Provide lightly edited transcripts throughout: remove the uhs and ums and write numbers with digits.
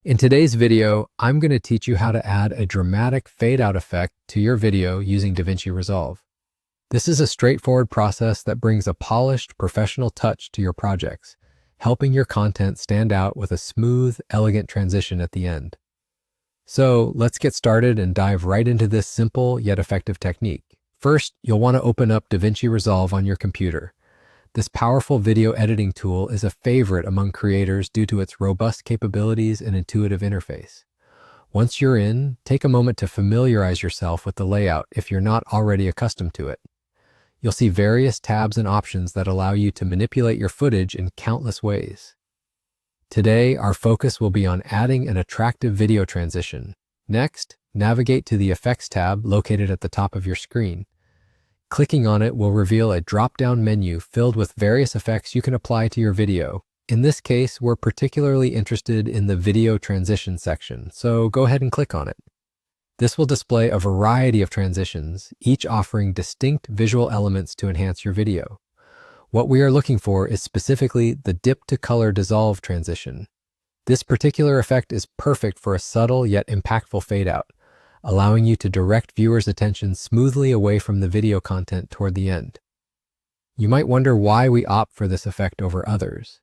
In today's video, I'm going to teach you how to add a dramatic fade-out effect to your video using DaVinci Resolve. This is a straightforward process that brings a polished, professional touch to your projects, helping your content stand out with a smooth, elegant transition at the end. So let's get started and dive right into this simple yet effective technique. First, you'll want to open up DaVinci Resolve on your computer. This powerful video editing tool is a favorite among creators due to its robust capabilities and intuitive interface. Once you're in, take a moment to familiarize yourself with the layout if you're not already accustomed to it. You'll see various tabs and options that allow you to manipulate your footage in countless ways. Today, our focus will be on adding an attractive video transition. Next, navigate to the Effects tab located at the top of your screen. Clicking on it will reveal a drop-down menu filled with various effects you can apply to your video. In this case, we're particularly interested in the video transition section, so go ahead and click on it. This will display a variety of transitions, each offering distinct visual elements to enhance your video. What we are looking for is specifically the dip to color dissolve transition. This particular effect is perfect for a subtle yet impactful fade-out, allowing you to direct viewers' attention smoothly away from the video content toward the end. You might wonder why we opt for this effect over others.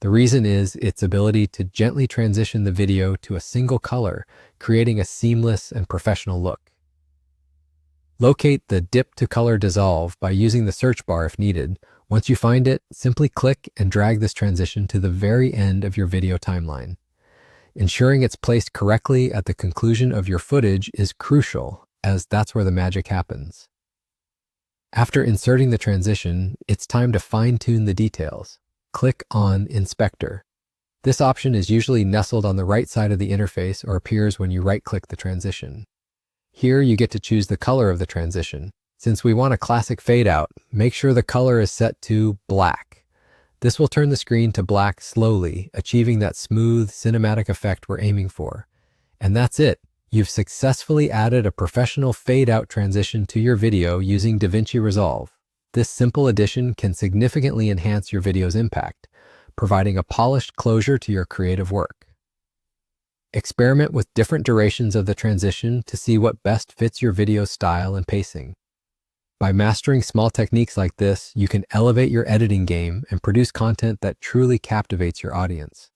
The reason is its ability to gently transition the video to a single color, creating a seamless and professional look. Locate the Dip to Color Dissolve by using the search bar if needed. Once you find it, simply click and drag this transition to the very end of your video timeline. Ensuring it's placed correctly at the conclusion of your footage is crucial, as that's where the magic happens. After inserting the transition, it's time to fine-tune the details. Click on Inspector. This option is usually nestled on the right side of the interface or appears when you right-click the transition. Here you get to choose the color of the transition. Since we want a classic fade-out, make sure the color is set to black. This will turn the screen to black slowly, achieving that smooth, cinematic effect we're aiming for. And that's it. You've successfully added a professional fade-out transition to your video using DaVinci Resolve. This simple addition can significantly enhance your video's impact, providing a polished closure to your creative work. Experiment with different durations of the transition to see what best fits your video's style and pacing. By mastering small techniques like this, you can elevate your editing game and produce content that truly captivates your audience.